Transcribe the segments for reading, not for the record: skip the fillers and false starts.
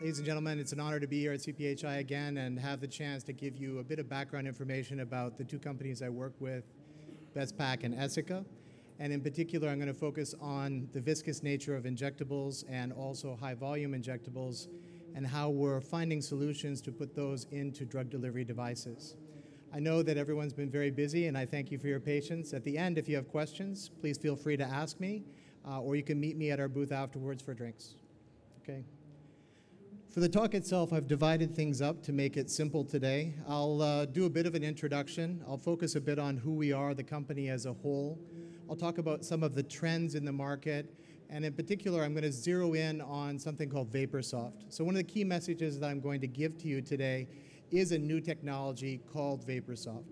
Ladies and gentlemen, it's an honor to be here at CPHI again and have the chance to give you a bit of background information about the two companies I work with, Bespak and Aesica. And in particular, I'm going to focus on the viscous nature of injectables and also high-volume injectables and how we're finding solutions to put those into drug delivery devices. I know that everyone's been very busy, and I thank you for your patience. At the end, if you have questions, please feel free to ask me, or you can meet me at our booth afterwards for drinks. Okay. For the talk itself, I've divided things up to make it simple today. I'll do a bit of an introduction. I'll focus a bit on who we are, the company as a whole. I'll talk about some of the trends in the market, and in particular, I'm going to zero in on something called VaporSoft. So one of the key messages that I'm going to give to you today is a new technology called VaporSoft.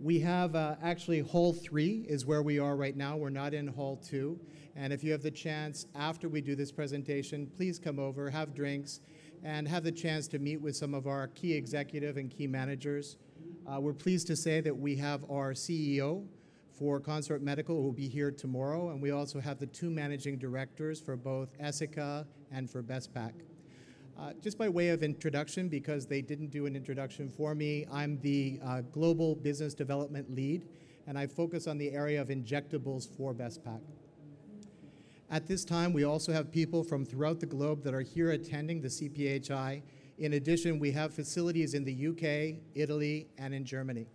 We have actually Hall 3 is where we are right now. We're not in Hall 2. And if you have the chance after we do this presentation, please come over, have drinks, and have the chance to meet with some of our key executive and key managers. We're pleased to say that we have our CEO for Consort Medical who will be here tomorrow, and we also have the two managing directors for both Aesica and for Bespak. Just by way of introduction, because they didn't do an introduction for me, I'm the Global Business Development Lead, and I focus on the area of injectables for Bespak. At this time, we also have people from throughout the globe that are here attending the CPHI. In addition, we have facilities in the UK, Italy, and in Germany.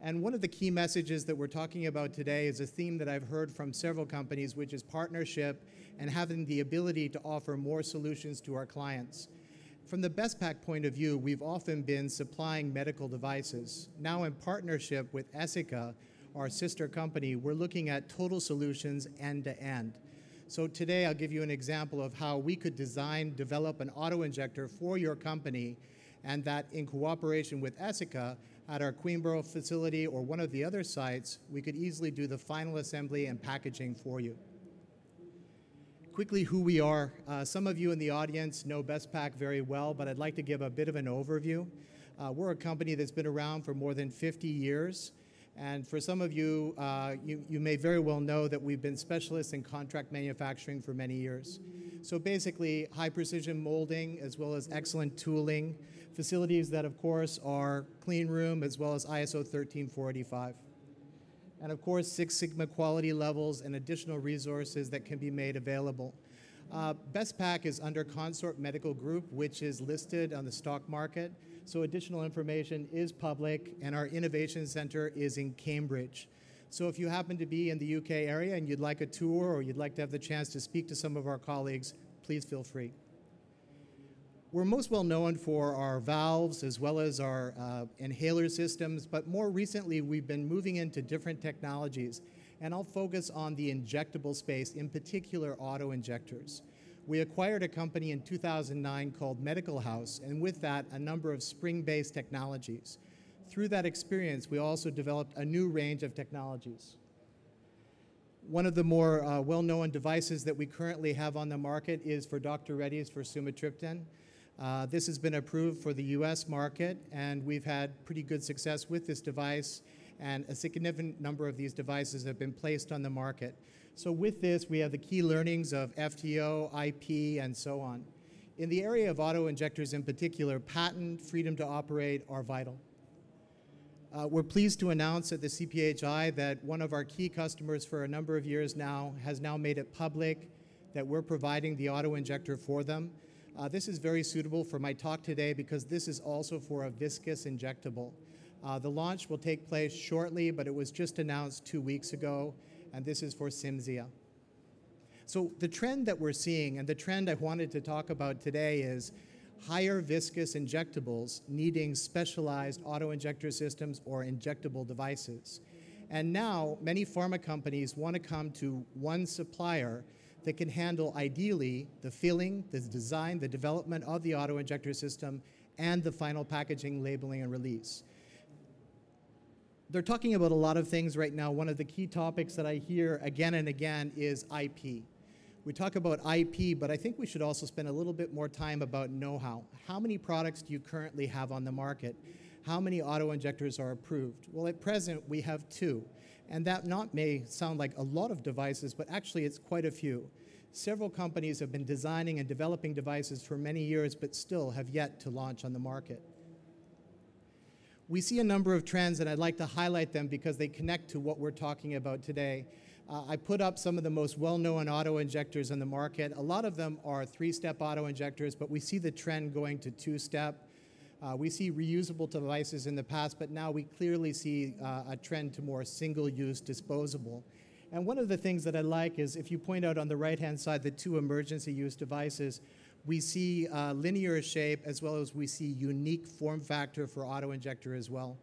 And one of the key messages that we're talking about today is a theme that I've heard from several companies, which is partnership and having the ability to offer more solutions to our clients. From the Bespak point of view, we've often been supplying medical devices. Now in partnership with Aesica, our sister company, we're looking at total solutions end to end. So today I'll give you an example of how we could design, develop an auto-injector for your company, and that in cooperation with Aesica at our Queenborough facility or one of the other sites, we could easily do the final assembly and packaging for you. Quickly, who we are. Some of you in the audience know Bespak very well, but I'd like to give a bit of an overview. We're a company that's been around for more than 50 years. And for some of you, you may very well know that we've been specialists in contract manufacturing for many years. So basically, high precision molding as well as excellent tooling, facilities that of course are clean room as well as ISO 13485. And of course, Six Sigma quality levels and additional resources that can be made available. Bespak is under Consort Medical Group, which is listed on the stock market. So additional information is public, and our innovation center is in Cambridge. So if you happen to be in the UK area and you'd like a tour or you'd like to have the chance to speak to some of our colleagues, please feel free. We're most well known for our valves as well as our inhaler systems, but more recently we've been moving into different technologies, and I'll focus on the injectable space, in particular auto-injectors. We acquired a company in 2009 called Medical House, and with that, a number of spring-based technologies. Through that experience, we also developed a new range of technologies. One of the more well-known devices that we currently have on the market is for Dr. Reddy's for sumatriptan. This has been approved for the US market, and we've had pretty good success with this device, and a significant number of these devices have been placed on the market. So with this, we have the key learnings of FTO, IP, and so on. In the area of auto-injectors in particular, patent, freedom to operate are vital. We're pleased to announce at the CPHI that one of our key customers for a number of years now has now made it public that we're providing the auto-injector for them. This is very suitable for my talk today because this is also for a viscous injectable. The launch will take place shortly, but it was just announced 2 weeks ago, and this is for Cimzia. So the trend that we're seeing, and the trend I wanted to talk about today, is higher viscous injectables needing specialized auto-injector systems or injectable devices. And now many pharma companies want to come to one supplier that can handle ideally the filling, the design, the development of the auto-injector system, and the final packaging, labeling, and release. They're talking about a lot of things right now. One of the key topics that I hear again and again is IP. We talk about IP, but I think we should also spend a little bit more time about know-how. How many products do you currently have on the market? How many auto-injectors are approved? Well, at present, we have 2. And that may sound like a lot of devices, but actually it's quite a few. Several companies have been designing and developing devices for many years, but still have yet to launch on the market. We see a number of trends, and I'd like to highlight them because they connect to what we're talking about today. I put up some of the most well-known auto-injectors on the market. A lot of them are three-step auto-injectors, but we see the trend going to two-step. We see reusable devices in the past, but now we clearly see a trend to more single-use disposable. And one of the things that I like is if you point out on the right-hand side the two emergency use devices, we see linear shape as well as we see unique form factor for auto-injector as well.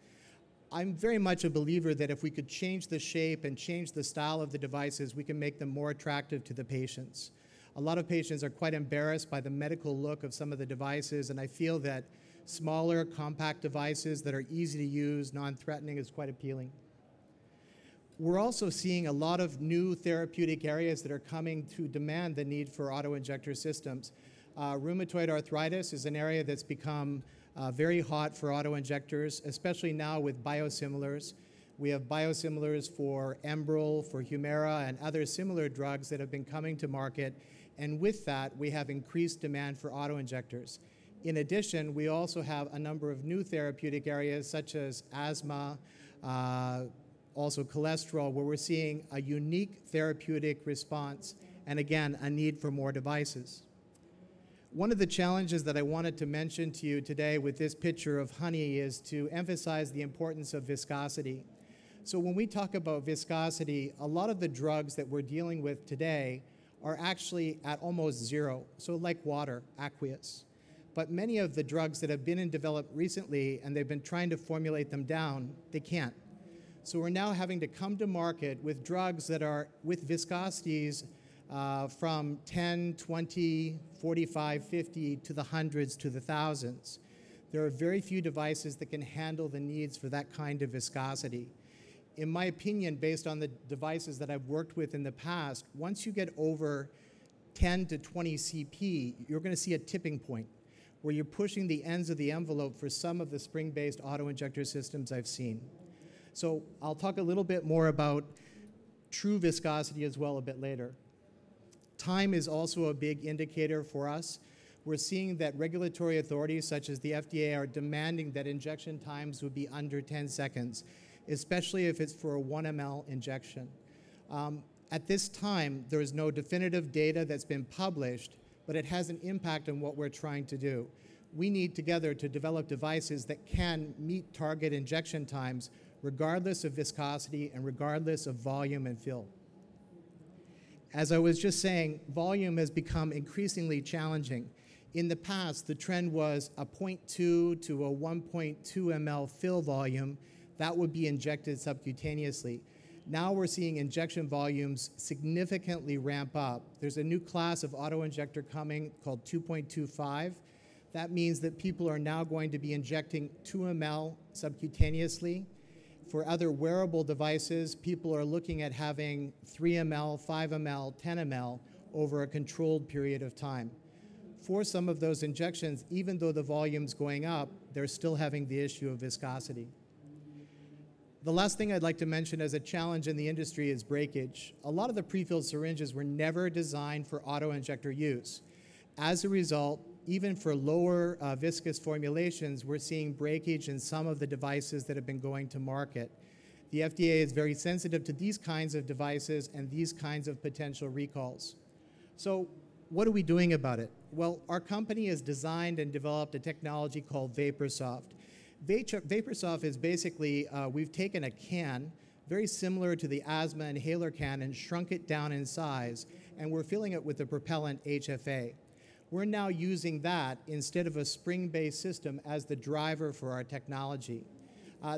I'm very much a believer that if we could change the shape and change the style of the devices, we can make them more attractive to the patients. A lot of patients are quite embarrassed by the medical look of some of the devices, and I feel that smaller, compact devices that are easy to use, non-threatening, is quite appealing. We're also seeing a lot of new therapeutic areas that are coming to demand the need for auto-injector systems. Rheumatoid arthritis is an area that's become very hot for auto-injectors, especially now with biosimilars. We have biosimilars for Enbrel, for Humira, and other similar drugs that have been coming to market, and with that, we have increased demand for auto-injectors. In addition, we also have a number of new therapeutic areas such as asthma, also cholesterol, where we're seeing a unique therapeutic response and again, a need for more devices. One of the challenges that I wanted to mention to you today with this picture of honey is to emphasize the importance of viscosity. So when we talk about viscosity, a lot of the drugs that we're dealing with today are actually at almost zero, so like water, aqueous. But many of the drugs that have been in development recently and they've been trying to formulate them down, they can't. So we're now having to come to market with drugs that are with viscosities from 10, 20, 45, 50 to the hundreds to the thousands. There are very few devices that can handle the needs for that kind of viscosity. In my opinion, based on the devices that I've worked with in the past, once you get over 10 to 20 CP, you're going to see a tipping point where you're pushing the ends of the envelope for some of the spring-based auto-injector systems I've seen. So I'll talk a little bit more about true viscosity as well a bit later. Time is also a big indicator for us. We're seeing that regulatory authorities such as the FDA are demanding that injection times would be under 10 seconds, especially if it's for a 1 ml injection. At this time, there is no definitive data that's been published, but it has an impact on what we're trying to do. We need together to develop devices that can meet target injection times regardless of viscosity and regardless of volume and fill. As I was just saying, volume has become increasingly challenging. In the past, the trend was a 0.2 to a 1.2 ml fill volume that would be injected subcutaneously. Now we're seeing injection volumes significantly ramp up. There's a new class of auto-injector coming called 2.25. That means that people are now going to be injecting 2 ml subcutaneously. For other wearable devices, people are looking at having 3 ml, 5 ml, 10 ml over a controlled period of time. For some of those injections, even though the volume's going up, they're still having the issue of viscosity. The last thing I'd like to mention as a challenge in the industry is breakage. A lot of the prefilled syringes were never designed for auto-injector use. As a result, even for lower viscous formulations, we're seeing breakage in some of the devices that have been going to market. The FDA is very sensitive to these kinds of devices and these kinds of potential recalls. So what are we doing about it? Well, our company has designed and developed a technology called VaporSoft. VaporSoft is basically, we've taken a can, very similar to the asthma inhaler can, and shrunk it down in size, and we're filling it with the propellant HFA. We're now using that instead of a spring-based system as the driver for our technology.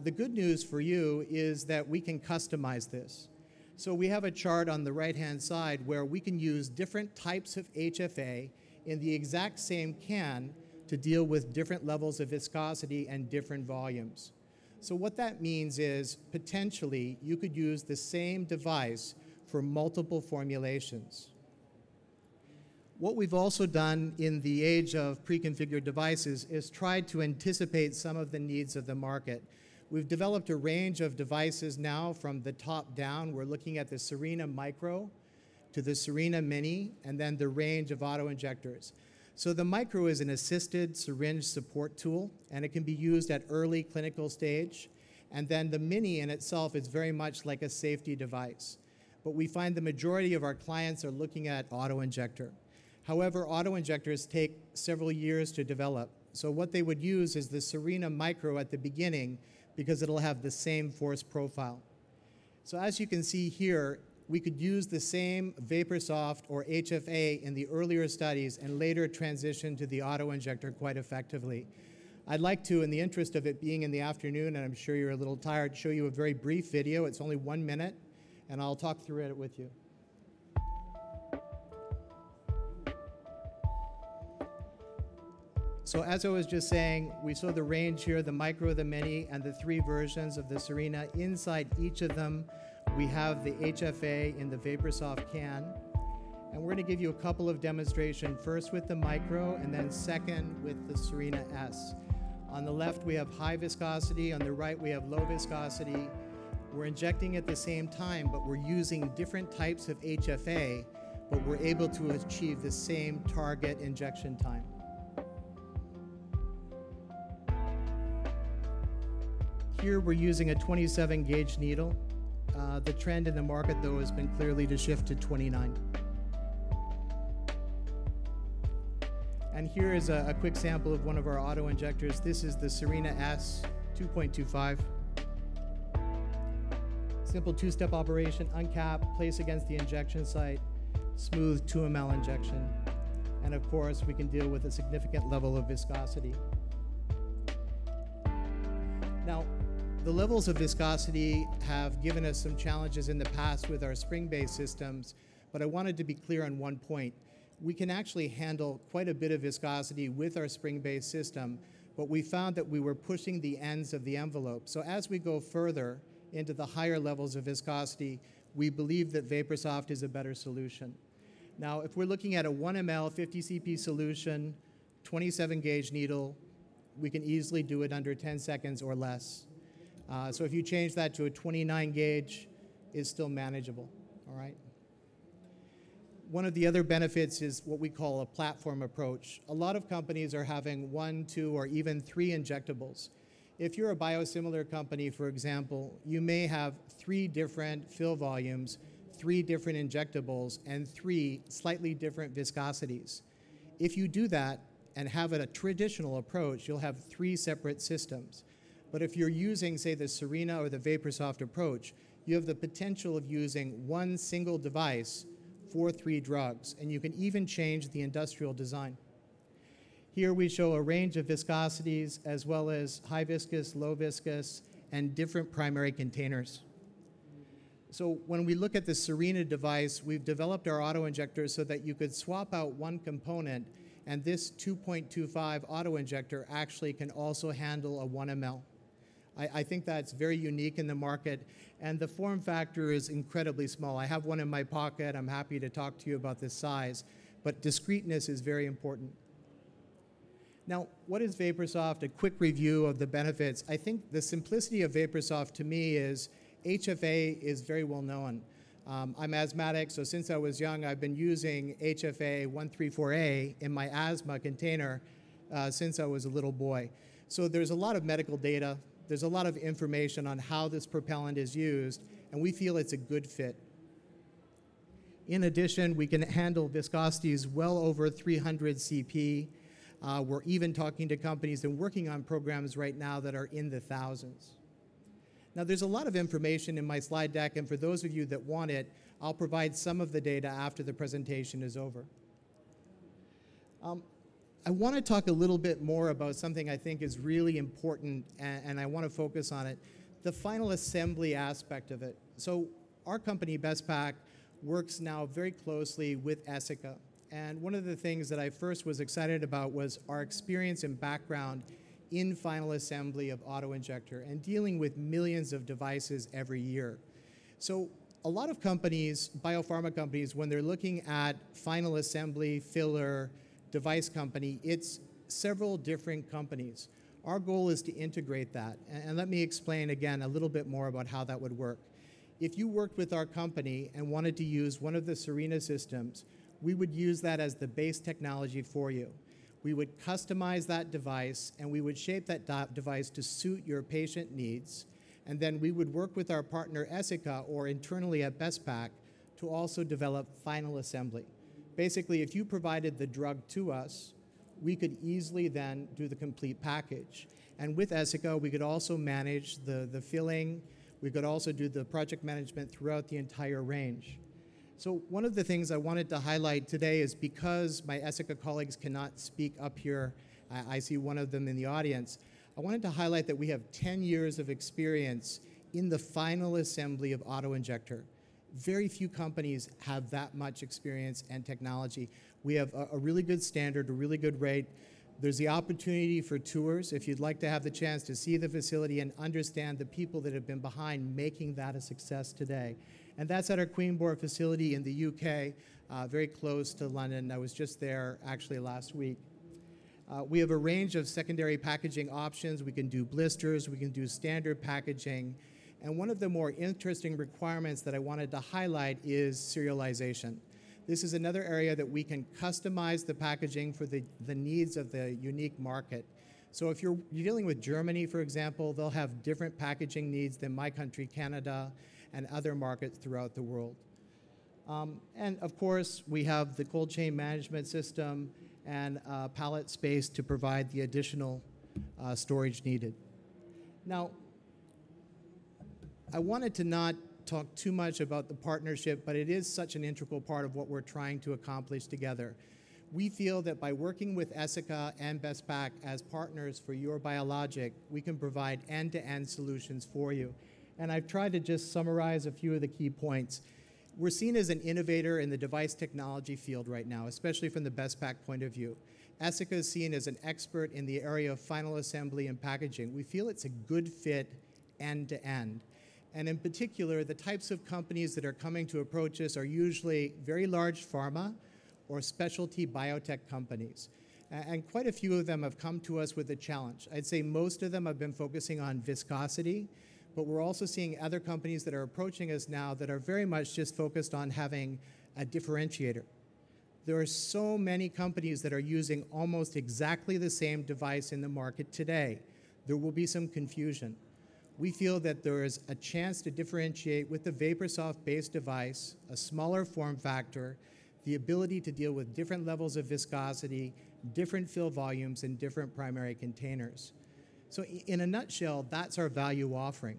The good news for you is that we can customize this. So we have a chart on the right-hand side where we can use different types of HFA in the exact same can to deal with different levels of viscosity and different volumes. So what that means is potentially you could use the same device for multiple formulations. What we've also done in the age of pre-configured devices is tried to anticipate some of the needs of the market. We've developed a range of devices now from the top down. We're looking at the Serena Micro, to the Serena Mini, and then the range of auto-injectors. So the micro is an assisted syringe support tool, and it can be used at early clinical stage. And then the Mini in itself is very much like a safety device. But we find the majority of our clients are looking at auto-injector. However, auto-injectors take several years to develop. So what they would use is the Serena Micro at the beginning because it'll have the same force profile. So as you can see here, we could use the same VaporSoft or HFA in the earlier studies and later transition to the auto-injector quite effectively. I'd like to, in the interest of it being in the afternoon, and I'm sure you're a little tired, show you a very brief video. It's only 1 minute, and I'll talk through it with you. So as I was just saying, we saw the range here, the micro, the mini, and the 3 versions of the Serena. Inside each of them, we have the HFA in the VaporSoft can. And we're going to give you a couple of demonstrations, first with the micro, and then second with the Serena S. On the left, we have high viscosity. On the right, we have low viscosity. We're injecting at the same time, but we're using different types of HFA, but we're able to achieve the same target injection time. Here, we're using a 27 gauge needle. The trend in the market, though, has been clearly to shift to 29. And here is a quick sample of one of our auto-injectors. This is the Serena S 2.25. Simple 2-step operation, uncap, place against the injection site, smooth 2 ml injection. And of course, we can deal with a significant level of viscosity. Now, the levels of viscosity have given us some challenges in the past with our spring-based systems, but I wanted to be clear on one point. We can actually handle quite a bit of viscosity with our spring-based system, but we found that we were pushing the ends of the envelope. So as we go further into the higher levels of viscosity, we believe that VaporSoft is a better solution. Now, if we're looking at a 1 ml 50 CP solution, 27 gauge needle, we can easily do it under 10 seconds or less. So if you change that to a 29 gauge, it's still manageable, all right? One of the other benefits is what we call a platform approach. A lot of companies are having 1, 2, or even 3 injectables. If you're a biosimilar company, for example, you may have 3 different fill volumes, 3 different injectables, and 3 slightly different viscosities. If you do that and have a traditional approach, you'll have 3 separate systems. But if you're using, say, the Serena or the VaporSoft approach, you have the potential of using 1 single device for 3 drugs, and you can even change the industrial design. Here we show a range of viscosities as well as high viscous, low viscous, and different primary containers. So when we look at the Serena device, we've developed our auto-injector so that you could swap out 1 component, and this 2.25 auto-injector actually can also handle a 1 ml. I think that's very unique in the market, and the form factor is incredibly small. I have one in my pocket. I'm happy to talk to you about this size, but discreteness is very important. Now, what is VaporSoft? A quick review of the benefits. I think the simplicity of VaporSoft to me is HFA is very well known. I'm asthmatic, so since I was young, I've been using HFA 134A in my asthma container since I was a little boy. So there's a lot of medical data. There's a lot of information on how this propellant is used, and we feel it's a good fit. In addition, we can handle viscosities well over 300 CP. We're even talking to companies and working on programs right now that are in the thousands. Now, there's a lot of information in my slide deck, and for those of you that want it, I'll provide some of the data after the presentation is over. I want to talk a little bit more about something I think is really important, and I want to focus on it, the final assembly aspect of it. So our company, Bespak, works now very closely with Aesica. And one of the things that I first was excited about was our experience and background in final assembly of auto-injector and dealing with millions of devices every year. So a lot of companies, biopharma companies, when they're looking at final assembly, filler, device company, it's several different companies. Our goal is to integrate that. And let me explain again a little bit more about how that would work. If you worked with our company and wanted to use one of the Serena systems, we would use that as the base technology for you. We would customize that device, and we would shape that device to suit your patient needs. And then we would work with our partner Aesica, or internally at Bespak, to also develop final assembly. Basically, if you provided the drug to us, we could easily then do the complete package. And with Aesica, we could also manage the filling. We could also do the project management throughout the entire range. So one of the things I wanted to highlight today is, because my Aesica colleagues cannot speak up here, I see one of them in the audience, I wanted to highlight that we have 10 years of experience in the final assembly of auto-injector. Very few companies have that much experience and technology. We have a really good standard, a really good rate. There's the opportunity for tours if you'd like to have the chance to see the facility and understand the people that have been behind making that a success today. And that's at our Queenborough facility in the UK, very close to London. I was just there actually last week. We have a range of secondary packaging options. We can do blisters, we can do standard packaging. And one of the more interesting requirements that I wanted to highlight is serialization. This is another area that we can customize the packaging for the needs of the unique market. So if you're dealing with Germany, for example, they'll have different packaging needs than my country, Canada, and other markets throughout the world. And of course, we have the cold chain management system and pallet space to provide the additional storage needed. Now, I wanted to not talk too much about the partnership, but it is such an integral part of what we're trying to accomplish together. We feel that by working with Aesica and Bespak as partners for your biologic, we can provide end-to-end solutions for you. And I've tried to just summarize a few of the key points. We're seen as an innovator in the device technology field right now, especially from the Bespak point of view. Aesica is seen as an expert in the area of final assembly and packaging. We feel it's a good fit end-to-end. And in particular, the types of companies that are coming to approach us are usually very large pharma or specialty biotech companies. And quite a few of them have come to us with a challenge. I'd say most of them have been focusing on viscosity, but we're also seeing other companies that are approaching us now that are very much just focused on having a differentiator. There are so many companies that are using almost exactly the same device in the market today. There will be some confusion. We feel that there is a chance to differentiate with the VaporSoft-based device, a smaller form factor, the ability to deal with different levels of viscosity, different fill volumes, and different primary containers. So in a nutshell, that's our value offering.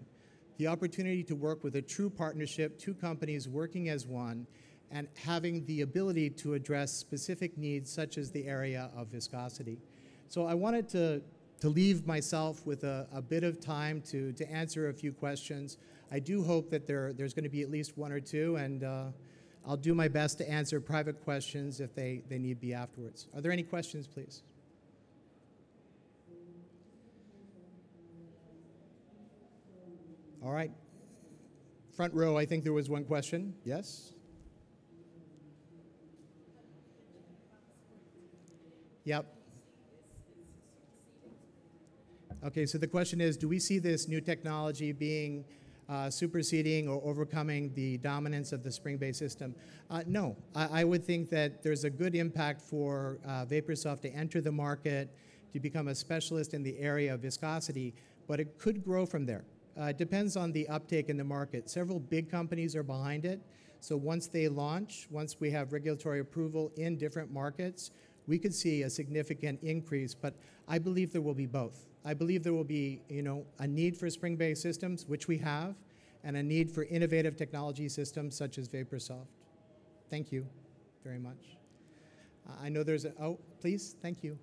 The opportunity to work with a true partnership, two companies working as one, and having the ability to address specific needs such as the area of viscosity. So I wanted to leave myself with a bit of time to answer a few questions. I do hope that there's going to be at least one or two, and I'll do my best to answer private questions if they need be afterwards. Are there any questions, please? All right. Front row, I think there was one question. Yes? Yep. Okay, so the question is, do we see this new technology being superseding or overcoming the dominance of the spring-based system? No, I would think that there's a good impact for VaporSoft to enter the market, to become a specialist in the area of viscosity, but it could grow from there. It depends on the uptake in the market. Several big companies are behind it, so once they launch, once we have regulatory approval in different markets, we could see a significant increase, but I believe there will be both. I believe there will be, a need for spring-based systems, which we have, and a need for innovative technology systems such as VaporSoft. Thank you very much. I know there's a, oh, please, thank you.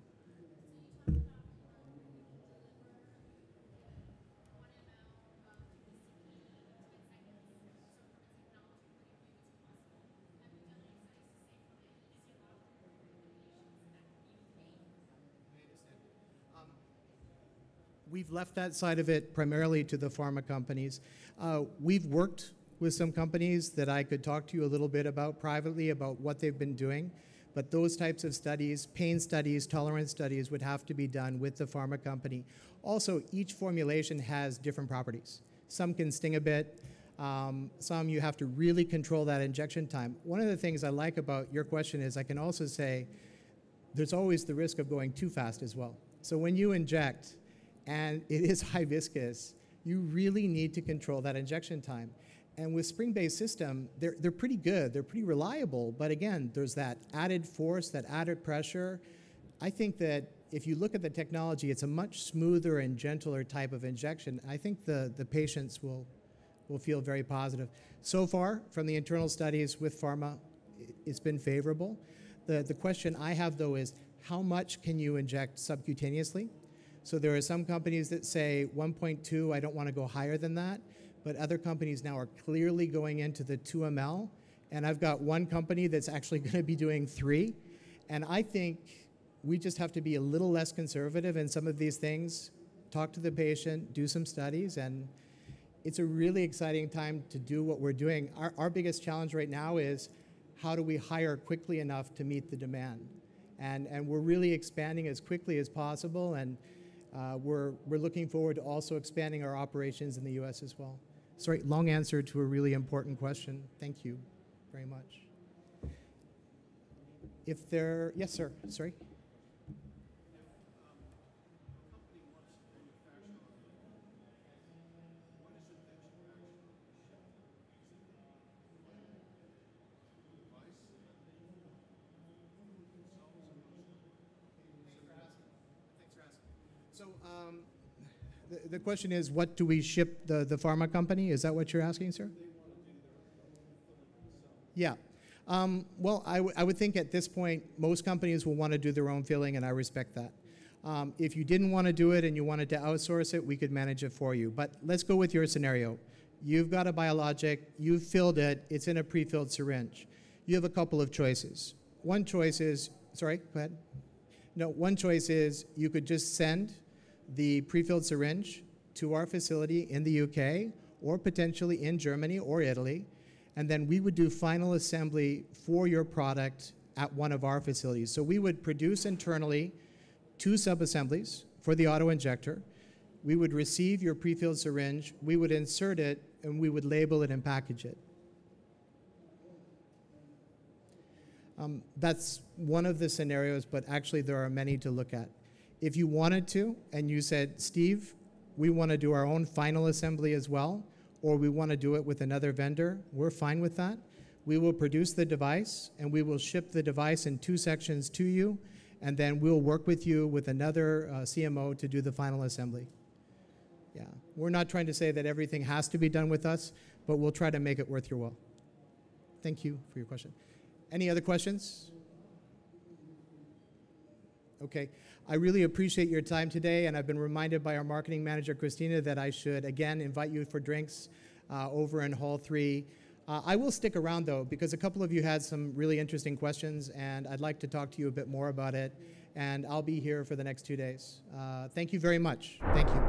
We've left that side of it primarily to the pharma companies. We've worked with some companies that I could talk to you a little bit about privately about what they've been doing, but those types of studies, pain studies, tolerance studies would have to be done with the pharma company. Also, each formulation has different properties. Some can sting a bit. Some you have to really control that injection time. One of the things I like about your question is I can also say there's always the risk of going too fast as well. So when you inject and it is high viscous, you really need to control that injection time. And with spring-based system, they're pretty good, they're pretty reliable, but again, there's that added force, that added pressure. I think that if you look at the technology, it's a much smoother and gentler type of injection. I think the patients will feel very positive. So far, from the internal studies with Pharma, it's been favorable. The question I have, though, is how much can you inject subcutaneously? So there are some companies that say 1.2, I don't want to go higher than that, but other companies now are clearly going into the 2 ml, and I've got one company that's actually going to be doing 3, and I think we just have to be a little less conservative in some of these things, talk to the patient, do some studies, and it's a really exciting time to do what we're doing. Our biggest challenge right now is how do we hire quickly enough to meet the demand? And we're really expanding as quickly as possible, and we're looking forward to also expanding our operations in the US as well. Sorry, long answer to a really important question. Thank you very much. Yes, sir, sorry. So the question is, what do we ship the pharma company? Is that what you're asking, sir? Yeah. Well, I would think at this point, most companies will want to do their own filling, and I respect that. If you didn't want to do it and you wanted to outsource it, we could manage it for you. But let's go with your scenario. You've got a biologic, you've filled it, it's in a pre-filled syringe. You have a couple of choices. One choice is, sorry, go ahead. No, one choice is you could just send the pre-filled syringe to our facility in the UK or potentially in Germany or Italy, and then we would do final assembly for your product at one of our facilities. So we would produce internally 2 sub-assemblies for the auto-injector. We would receive your pre-filled syringe, we would insert it, and we would label it and package it. That's one of the scenarios, but actually there are many to look at. If you wanted to, and you said, Steve, we want to do our own final assembly as well, or we want to do it with another vendor, we're fine with that. We will produce the device, and we will ship the device in 2 sections to you, and then we'll work with you with another CMO to do the final assembly. Yeah, we're not trying to say that everything has to be done with us, but we'll try to make it worth your while. Thank you for your question. Any other questions? Okay. I really appreciate your time today, and I've been reminded by our marketing manager, Christina, that I should, again, invite you for drinks over in Hall 3. I will stick around, though, because a couple of you had some really interesting questions, and I'd like to talk to you a bit more about it, and I'll be here for the next 2 days. Thank you very much. Thank you.